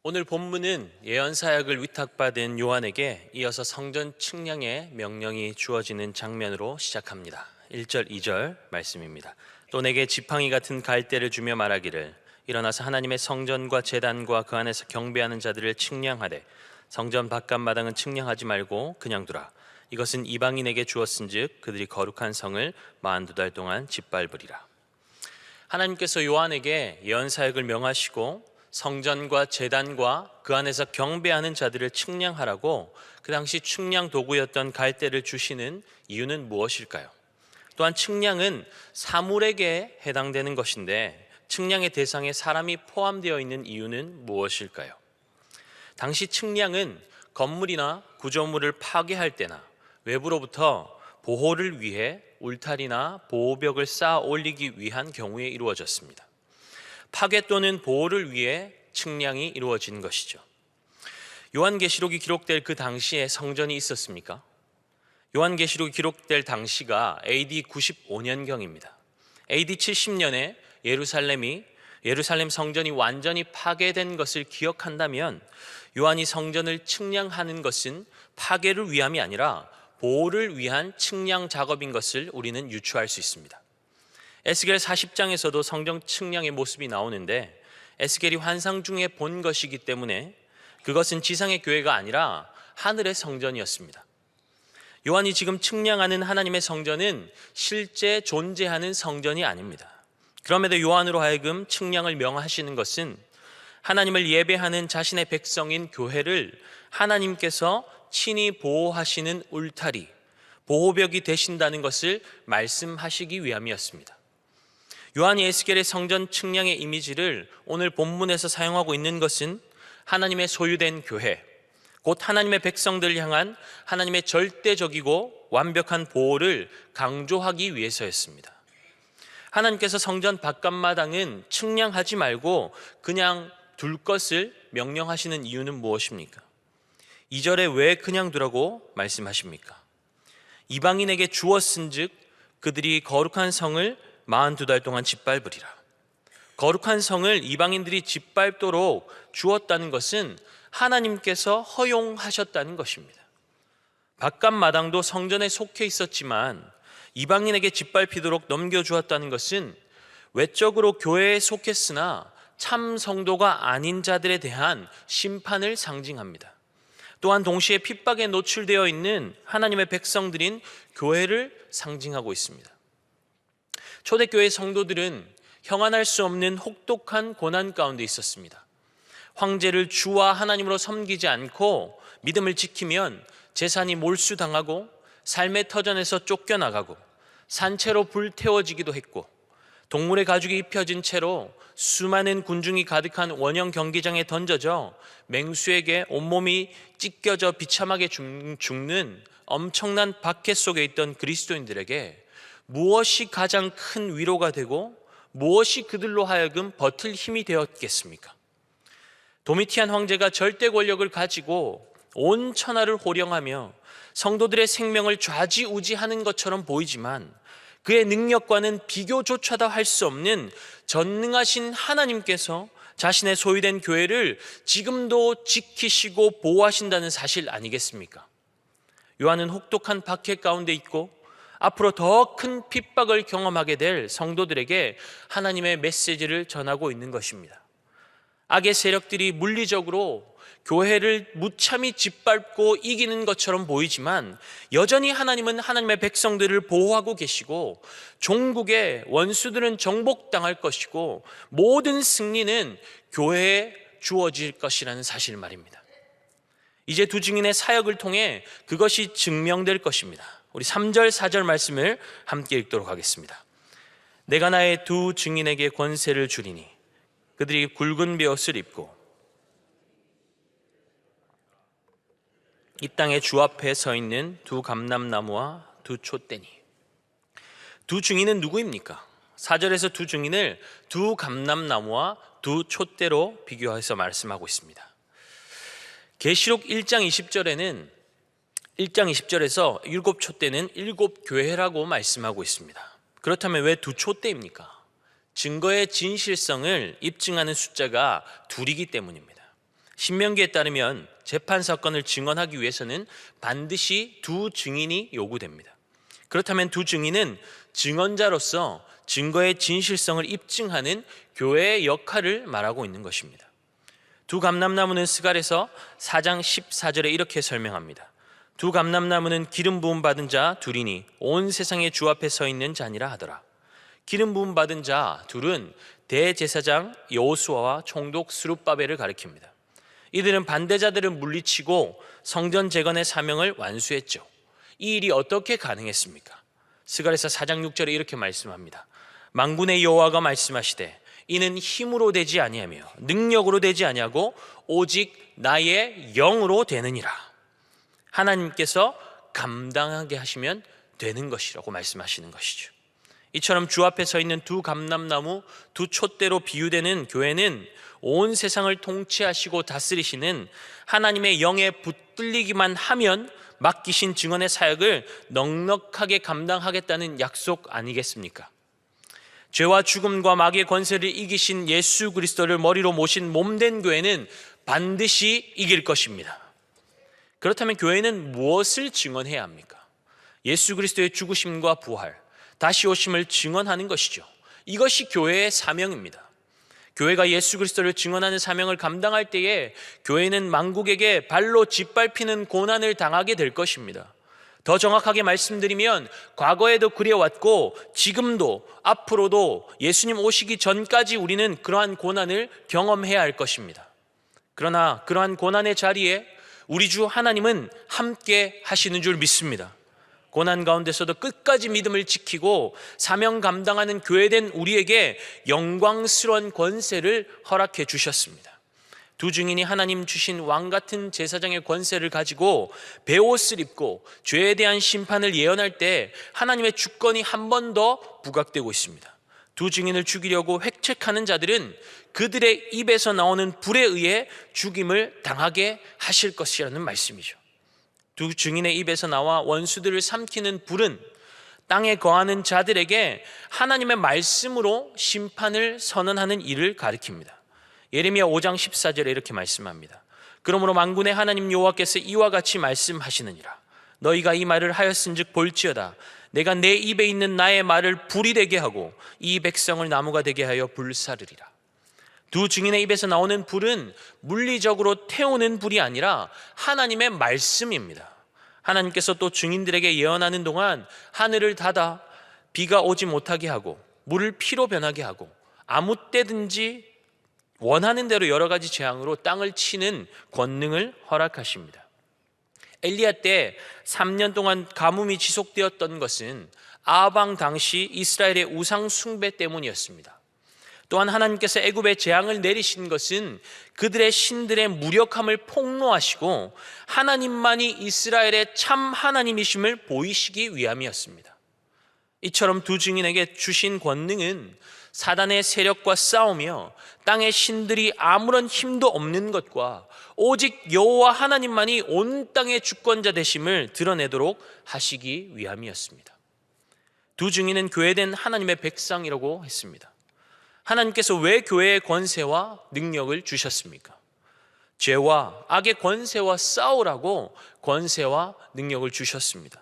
오늘 본문은 예언 사역을 위탁받은 요한에게 이어서 성전 측량의 명령이 주어지는 장면으로 시작합니다. 1절, 2절 말씀입니다. 또 내게 지팡이 같은 갈대를 주며 말하기를 일어나서 하나님의 성전과 제단과 그 안에서 경배하는 자들을 측량하되 성전 바깥 마당은 측량하지 말고 그냥 두라. 이것은 이방인에게 주었은즉 그들이 거룩한 성을 42달 동안 짓밟으리라. 하나님께서 요한에게 예언 사역을 명하시고 성전과 제단과 그 안에서 경배하는 자들을 측량하라고 그 당시 측량 도구였던 갈대를 주시는 이유는 무엇일까요? 또한 측량은 사물에게 해당되는 것인데 측량의 대상에 사람이 포함되어 있는 이유는 무엇일까요? 당시 측량은 건물이나 구조물을 파괴할 때나 외부로부터 보호를 위해 울타리나 보호벽을 쌓아 올리기 위한 경우에 이루어졌습니다. 파괴 또는 보호를 위해 측량이 이루어진 것이죠. 요한계시록이 기록될 그 당시에 성전이 있었습니까? 요한계시록이 기록될 당시가 AD 95년경입니다. AD 70년에 예루살렘 성전이 완전히 파괴된 것을 기억한다면 요한이 성전을 측량하는 것은 파괴를 위함이 아니라 보호를 위한 측량 작업인 것을 우리는 유추할 수 있습니다. 에스겔 40장에서도 성전 측량의 모습이 나오는데 에스겔이 환상 중에 본 것이기 때문에 그것은 지상의 교회가 아니라 하늘의 성전이었습니다. 요한이 지금 측량하는 하나님의 성전은 실제 존재하는 성전이 아닙니다. 그럼에도 요한으로 하여금 측량을 명하시는 것은 하나님을 예배하는 자신의 백성인 교회를 하나님께서 친히 보호하시는 울타리, 보호벽이 되신다는 것을 말씀하시기 위함이었습니다. 요한이 에스겔의 성전 측량의 이미지를 오늘 본문에서 사용하고 있는 것은 하나님의 소유된 교회, 곧 하나님의 백성들을 향한 하나님의 절대적이고 완벽한 보호를 강조하기 위해서였습니다. 하나님께서 성전 바깥마당은 측량하지 말고 그냥 둘 것을 명령하시는 이유는 무엇입니까? 2절에 왜 그냥 두라고 말씀하십니까? 이방인에게 주었은즉 그들이 거룩한 성을 42달 동안 짓밟으리라. 거룩한 성을 이방인들이 짓밟도록 주었다는 것은 하나님께서 허용하셨다는 것입니다. 바깥 마당도 성전에 속해 있었지만 이방인에게 짓밟히도록 넘겨주었다는 것은 외적으로 교회에 속했으나 참 성도가 아닌 자들에 대한 심판을 상징합니다. 또한 동시에 핍박에 노출되어 있는 하나님의 백성들인 교회를 상징하고 있습니다. 초대교회 성도들은 형언할 수 없는 혹독한 고난 가운데 있었습니다. 황제를 주와 하나님으로 섬기지 않고 믿음을 지키면 재산이 몰수당하고 삶의 터전에서 쫓겨나가고 산채로 불태워지기도 했고 동물의 가죽이 입혀진 채로 수많은 군중이 가득한 원형 경기장에 던져져 맹수에게 온몸이 찢겨져 비참하게 죽는 엄청난 박해 속에 있던 그리스도인들에게 무엇이 가장 큰 위로가 되고 무엇이 그들로 하여금 버틸 힘이 되었겠습니까? 도미티안 황제가 절대 권력을 가지고 온 천하를 호령하며 성도들의 생명을 좌지우지하는 것처럼 보이지만 그의 능력과는 비교조차도 할 수 없는 전능하신 하나님께서 자신의 소유된 교회를 지금도 지키시고 보호하신다는 사실 아니겠습니까? 요한은 혹독한 박해 가운데 있고 앞으로 더 큰 핍박을 경험하게 될 성도들에게 하나님의 메시지를 전하고 있는 것입니다. 악의 세력들이 물리적으로 교회를 무참히 짓밟고 이기는 것처럼 보이지만 여전히 하나님은 하나님의 백성들을 보호하고 계시고 종국의 원수들은 정복당할 것이고 모든 승리는 교회에 주어질 것이라는 사실 말입니다. 이제 두 증인의 사역을 통해 그것이 증명될 것입니다. 우리 3절 4절 말씀을 함께 읽도록 하겠습니다. 내가 나의 두 증인에게 권세를 주리니 그들이 굵은 베옷을 입고 이 땅의 주 앞에 서 있는 두 감람나무와 두 촛대니. 두 증인은 누구입니까? 4절에서 두 증인을 두 감람나무와 두 촛대로 비교해서 말씀하고 있습니다. 계시록 1장 20절에서 일곱 촛대는 일곱 교회라고 말씀하고 있습니다. 그렇다면 왜 두 촛대입니까? 증거의 진실성을 입증하는 숫자가 둘이기 때문입니다. 신명기에 따르면 재판 사건을 증언하기 위해서는 반드시 두 증인이 요구됩니다. 그렇다면 두 증인은 증언자로서 증거의 진실성을 입증하는 교회의 역할을 말하고 있는 것입니다. 두 감람나무는 스갈에서 4장 14절에 이렇게 설명합니다. 두 감람나무는 기름 부음 받은 자 둘이니 온 세상의 주 앞에 서 있는 자니라 하더라. 기름 부음 받은 자 둘은 대제사장 여호수아와 총독 스룹바벨을 가리킵니다. 이들은 반대자들을 물리치고 성전 재건의 사명을 완수했죠. 이 일이 어떻게 가능했습니까? 스갈에서 4장 6절에 이렇게 말씀합니다. 만군의 여호와가 말씀하시되 이는 힘으로 되지 아니하며 능력으로 되지 아니하고 오직 나의 영으로 되느니라. 하나님께서 감당하게 하시면 되는 것이라고 말씀하시는 것이죠. 이처럼 주 앞에 서 있는 두 감람나무, 두 촛대로 비유되는 교회는 온 세상을 통치하시고 다스리시는 하나님의 영에 붙들리기만 하면 맡기신 증언의 사역을 넉넉하게 감당하겠다는 약속 아니겠습니까? 죄와 죽음과 마귀의 권세를 이기신 예수 그리스도를 머리로 모신 몸된 교회는 반드시 이길 것입니다. 그렇다면 교회는 무엇을 증언해야 합니까? 예수 그리스도의 죽으심과 부활, 다시 오심을 증언하는 것이죠. 이것이 교회의 사명입니다. 교회가 예수 그리스도를 증언하는 사명을 감당할 때에 교회는 만국에게 발로 짓밟히는 고난을 당하게 될 것입니다. 더 정확하게 말씀드리면 과거에도 그래왔고 지금도 앞으로도 예수님 오시기 전까지 우리는 그러한 고난을 경험해야 할 것입니다. 그러나 그러한 고난의 자리에 우리 주 하나님은 함께 하시는 줄 믿습니다. 고난 가운데서도 끝까지 믿음을 지키고 사명 감당하는 교회된 우리에게 영광스러운 권세를 허락해 주셨습니다. 두 증인이 하나님 주신 왕 같은 제사장의 권세를 가지고 베옷을 입고 죄에 대한 심판을 예언할 때 하나님의 주권이 한 번 더 부각되고 있습니다. 두 증인을 죽이려고 획책하는 자들은 그들의 입에서 나오는 불에 의해 죽임을 당하게 하실 것이라는 말씀이죠. 두 증인의 입에서 나와 원수들을 삼키는 불은 땅에 거하는 자들에게 하나님의 말씀으로 심판을 선언하는 일을 가리킵니다. 예레미야 5장 14절에 이렇게 말씀합니다. 그러므로 만군의 하나님 여호와께서 이와 같이 말씀하시느니라. 너희가 이 말을 하였은즉 볼지어다. 내가 내 입에 있는 나의 말을 불이 되게 하고 이 백성을 나무가 되게 하여 불사르리라. 두 증인의 입에서 나오는 불은 물리적으로 태우는 불이 아니라 하나님의 말씀입니다. 하나님께서 또 증인들에게 예언하는 동안 하늘을 닫아 비가 오지 못하게 하고 물을 피로 변하게 하고 아무 때든지 원하는 대로 여러 가지 재앙으로 땅을 치는 권능을 허락하십니다. 엘리야 때 3년 동안 가뭄이 지속되었던 것은 아방 당시 이스라엘의 우상 숭배 때문이었습니다. 또한 하나님께서 애굽에 재앙을 내리신 것은 그들의 신들의 무력함을 폭로하시고 하나님만이 이스라엘의 참 하나님이심을 보이시기 위함이었습니다. 이처럼 두 증인에게 주신 권능은 사단의 세력과 싸우며 땅의 신들이 아무런 힘도 없는 것과 오직 여호와 하나님만이 온 땅의 주권자 되심을 드러내도록 하시기 위함이었습니다. 두 증인은 교회된 하나님의 백성이라고 했습니다. 하나님께서 왜 교회의 권세와 능력을 주셨습니까? 죄와 악의 권세와 싸우라고 권세와 능력을 주셨습니다.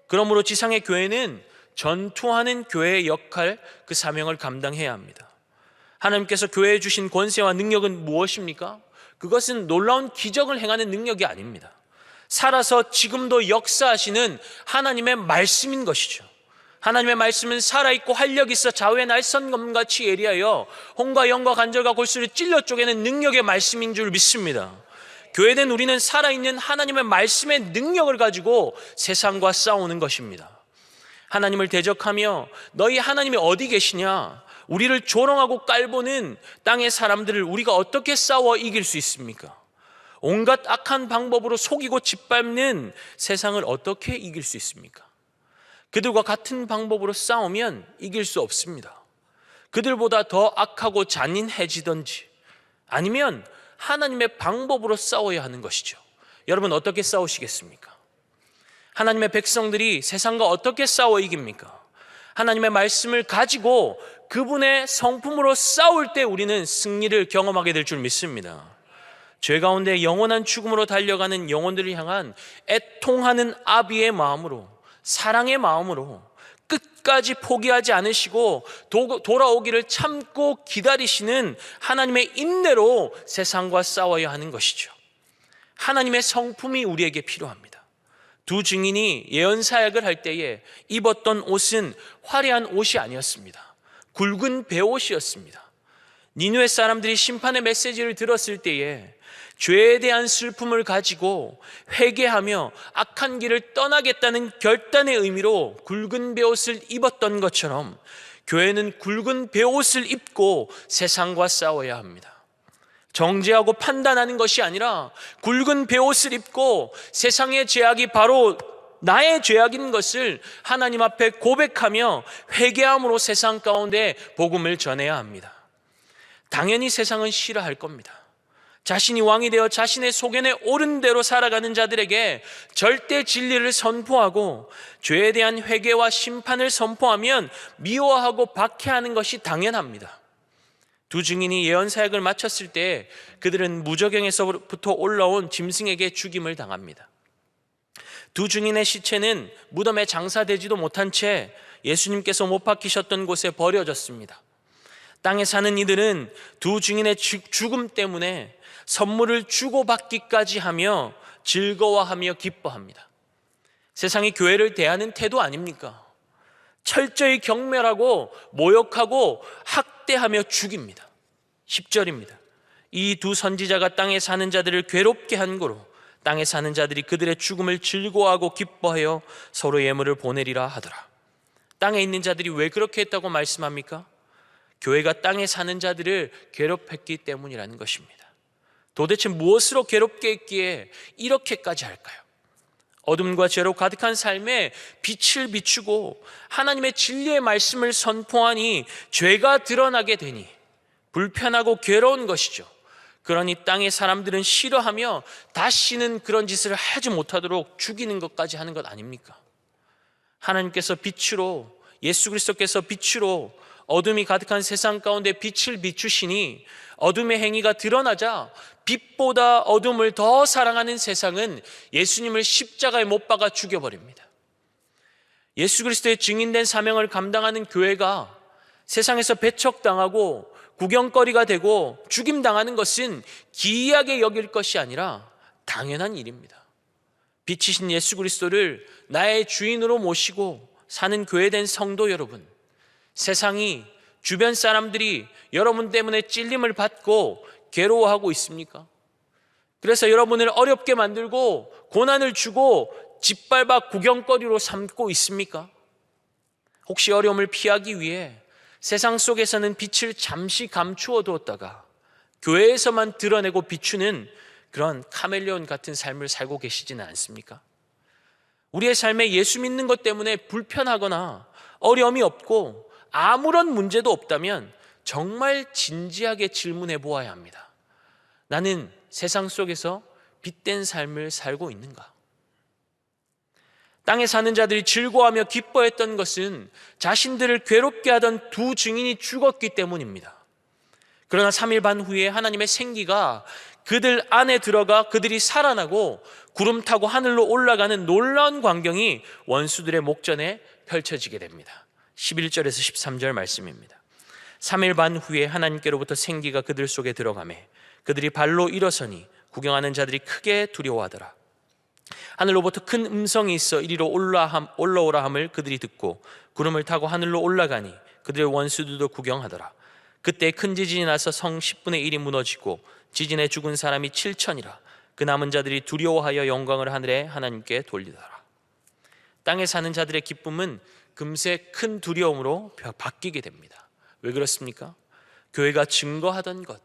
그러므로 지상의 교회는 전투하는 교회의 역할, 그 사명을 감당해야 합니다. 하나님께서 교회에 주신 권세와 능력은 무엇입니까? 그것은 놀라운 기적을 행하는 능력이 아닙니다. 살아서 지금도 역사하시는 하나님의 말씀인 것이죠. 하나님의 말씀은 살아있고 활력 있어 좌우의 날선검같이 예리하여 홍과 영과 관절과 골수를 찔러 쪼개는 능력의 말씀인 줄 믿습니다. 교회된 우리는 살아있는 하나님의 말씀의 능력을 가지고 세상과 싸우는 것입니다. 하나님을 대적하며 너희 하나님이 어디 계시냐, 우리를 조롱하고 깔보는 땅의 사람들을 우리가 어떻게 싸워 이길 수 있습니까? 온갖 악한 방법으로 속이고 짓밟는 세상을 어떻게 이길 수 있습니까? 그들과 같은 방법으로 싸우면 이길 수 없습니다. 그들보다 더 악하고 잔인해지든지 아니면 하나님의 방법으로 싸워야 하는 것이죠. 여러분 어떻게 싸우시겠습니까? 하나님의 백성들이 세상과 어떻게 싸워 이깁니까? 하나님의 말씀을 가지고 그분의 성품으로 싸울 때 우리는 승리를 경험하게 될 줄 믿습니다. 죄 가운데 영원한 죽음으로 달려가는 영혼들을 향한 애통하는 아비의 마음으로, 사랑의 마음으로 끝까지 포기하지 않으시고 돌아오기를 참고 기다리시는 하나님의 인내로 세상과 싸워야 하는 것이죠. 하나님의 성품이 우리에게 필요합니다. 두 증인이 예언 사역을 할 때에 입었던 옷은 화려한 옷이 아니었습니다. 굵은 베옷이었습니다. 니느웨 사람들이 심판의 메시지를 들었을 때에 죄에 대한 슬픔을 가지고 회개하며 악한 길을 떠나겠다는 결단의 의미로 굵은 베옷을 입었던 것처럼 교회는 굵은 베옷을 입고 세상과 싸워야 합니다. 정죄하고 판단하는 것이 아니라 굵은 베옷을 입고 세상의 죄악이 바로 나의 죄악인 것을 하나님 앞에 고백하며 회개함으로 세상 가운데 복음을 전해야 합니다. 당연히 세상은 싫어할 겁니다. 자신이 왕이 되어 자신의 소견에 옳은 대로 살아가는 자들에게 절대 진리를 선포하고 죄에 대한 회개와 심판을 선포하면 미워하고 박해하는 것이 당연합니다. 두 증인이 예언 사역을 마쳤을 때 그들은 무저갱에서부터 올라온 짐승에게 죽임을 당합니다. 두 증인의 시체는 무덤에 장사되지도 못한 채 예수님께서 못 박히셨던 곳에 버려졌습니다. 땅에 사는 이들은 두 증인의 죽음 때문에 선물을 주고받기까지 하며 즐거워하며 기뻐합니다. 세상이 교회를 대하는 태도 아닙니까? 철저히 경멸하고 모욕하고 학대하며 죽입니다. 10절입니다. 이 두 선지자가 땅에 사는 자들을 괴롭게 한 거로 땅에 사는 자들이 그들의 죽음을 즐거워하고 기뻐하여 서로 예물을 보내리라 하더라. 땅에 있는 자들이 왜 그렇게 했다고 말씀합니까? 교회가 땅에 사는 자들을 괴롭혔기 때문이라는 것입니다. 도대체 무엇으로 괴롭게 했기에 이렇게까지 할까요? 어둠과 죄로 가득한 삶에 빛을 비추고 하나님의 진리의 말씀을 선포하니 죄가 드러나게 되니 불편하고 괴로운 것이죠. 그러니 땅의 사람들은 싫어하며 다시는 그런 짓을 하지 못하도록 죽이는 것까지 하는 것 아닙니까? 하나님께서 빛으로, 예수 그리스도께서 빛으로 어둠이 가득한 세상 가운데 빛을 비추시니 어둠의 행위가 드러나자 빛보다 어둠을 더 사랑하는 세상은 예수님을 십자가에 못 박아 죽여버립니다. 예수 그리스도의 증인된 사명을 감당하는 교회가 세상에서 배척당하고 구경거리가 되고 죽임당하는 것은 기이하게 여길 것이 아니라 당연한 일입니다. 빛이신 예수 그리스도를 나의 주인으로 모시고 사는 교회된 성도 여러분, 세상이, 주변 사람들이 여러분 때문에 찔림을 받고 괴로워하고 있습니까? 그래서 여러분을 어렵게 만들고 고난을 주고 짓밟아 구경거리로 삼고 있습니까? 혹시 어려움을 피하기 위해 세상 속에서는 빛을 잠시 감추어 두었다가 교회에서만 드러내고 비추는 그런 카멜레온 같은 삶을 살고 계시지는 않습니까? 우리의 삶에 예수 믿는 것 때문에 불편하거나 어려움이 없고 아무런 문제도 없다면 정말 진지하게 질문해 보아야 합니다. 나는 세상 속에서 빛된 삶을 살고 있는가? 땅에 사는 자들이 즐거워하며 기뻐했던 것은 자신들을 괴롭게 하던 두 증인이 죽었기 때문입니다. 그러나 3일 반 후에 하나님의 생기가 그들 안에 들어가 그들이 살아나고 구름 타고 하늘로 올라가는 놀라운 광경이 원수들의 목전에 펼쳐지게 됩니다. 11절에서 13절 말씀입니다. 3일 반 후에 하나님께로부터 생기가 그들 속에 들어가매 그들이 발로 일어서니 구경하는 자들이 크게 두려워하더라. 하늘로부터 큰 음성이 있어 이리로 올라오라 함을 그들이 듣고 구름을 타고 하늘로 올라가니 그들의 원수들도 구경하더라. 그때 큰 지진이 나서 성 10분의 1이 무너지고 지진에 죽은 사람이 7천이라. 그 남은 자들이 두려워하여 영광을 하늘에 하나님께 돌리더라. 땅에 사는 자들의 기쁨은 금세 큰 두려움으로 바뀌게 됩니다. 왜 그렇습니까? 교회가 증거하던 것,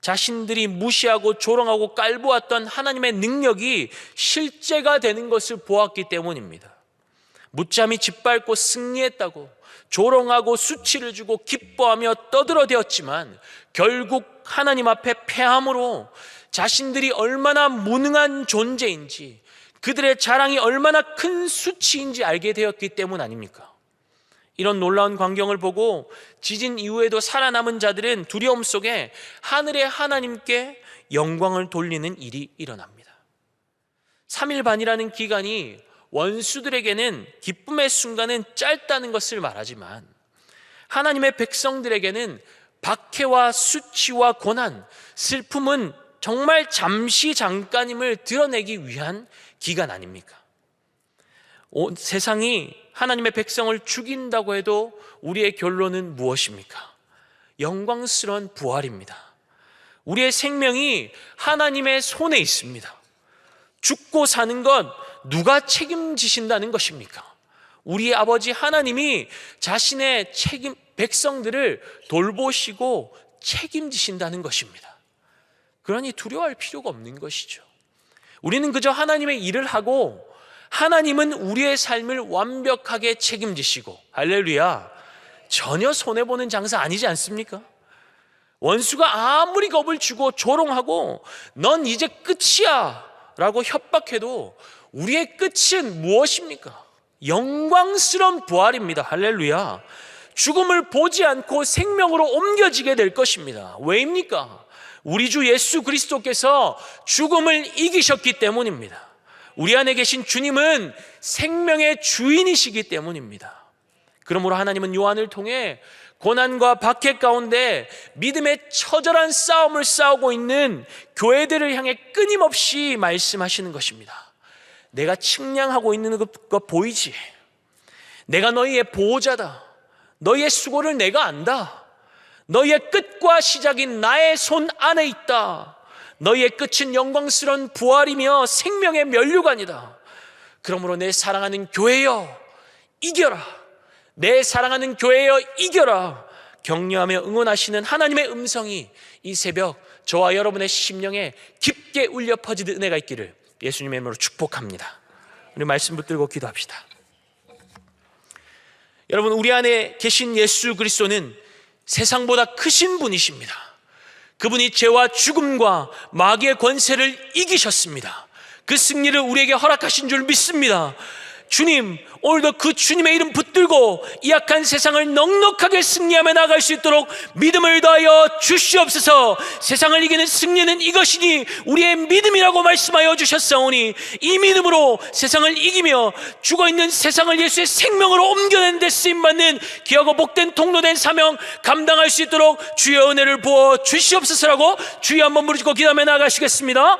자신들이 무시하고 조롱하고 깔보았던 하나님의 능력이 실제가 되는 것을 보았기 때문입니다. 무참히 짓밟고 승리했다고 조롱하고 수치를 주고 기뻐하며 떠들어대었지만 결국 하나님 앞에 패함으로 자신들이 얼마나 무능한 존재인지, 그들의 자랑이 얼마나 큰 수치인지 알게 되었기 때문 아닙니까? 이런 놀라운 광경을 보고 지진 이후에도 살아남은 자들은 두려움 속에 하늘의 하나님께 영광을 돌리는 일이 일어납니다. 3일 반이라는 기간이 원수들에게는 기쁨의 순간은 짧다는 것을 말하지만 하나님의 백성들에게는 박해와 수치와 고난, 슬픔은 정말 잠시 잠깐임을 드러내기 위한 기간 아닙니까? 세상이 하나님의 백성을 죽인다고 해도 우리의 결론은 무엇입니까? 영광스러운 부활입니다. 우리의 생명이 하나님의 손에 있습니다. 죽고 사는 것 누가 책임지신다는 것입니까? 우리 아버지 하나님이 자신의 백성들을 돌보시고 책임지신다는 것입니다. 그러니 두려워할 필요가 없는 것이죠. 우리는 그저 하나님의 일을 하고 하나님은 우리의 삶을 완벽하게 책임지시고, 할렐루야, 전혀 손해보는 장사 아니지 않습니까? 원수가 아무리 겁을 주고 조롱하고 넌 이제 끝이야 라고 협박해도 우리의 끝은 무엇입니까? 영광스러운 부활입니다. 할렐루야. 죽음을 보지 않고 생명으로 옮겨지게 될 것입니다. 왜입니까? 우리 주 예수 그리스도께서 죽음을 이기셨기 때문입니다. 우리 안에 계신 주님은 생명의 주인이시기 때문입니다. 그러므로 하나님은 요한을 통해 고난과 박해 가운데 믿음의 처절한 싸움을 싸우고 있는 교회들을 향해 끊임없이 말씀하시는 것입니다. 내가 측량하고 있는 것 보이지? 내가 너희의 보호자다. 너희의 수고를 내가 안다. 너희의 끝과 시작인 나의 손 안에 있다. 너희의 끝은 영광스러운 부활이며 생명의 면류관이다. 그러므로 내 사랑하는 교회여 이겨라. 내 사랑하는 교회여 이겨라. 격려하며 응원하시는 하나님의 음성이 이 새벽 저와 여러분의 심령에 깊게 울려 퍼지는 은혜가 있기를 예수님의 이름으로 축복합니다. 우리 말씀 붙들고 기도합시다. 여러분, 우리 안에 계신 예수 그리스도는 세상보다 크신 분이십니다. 그분이 죄와 죽음과 마귀의 권세를 이기셨습니다. 그 승리를 우리에게 허락하신 줄 믿습니다. 주님, 오늘도 그 주님의 이름 붙들고 이 악한 세상을 넉넉하게 승리하며 나아갈 수 있도록 믿음을 더하여 주시옵소서. 세상을 이기는 승리는 이것이니 우리의 믿음이라고 말씀하여 주셨사오니 이 믿음으로 세상을 이기며 죽어있는 세상을 예수의 생명으로 옮겨내는 데 쓰임받는 귀하고 복된 통로된 사명 감당할 수 있도록 주의 은혜를 부어 주시옵소서라고 주여 한번 부르짖고 기도하며 나아가시겠습니다.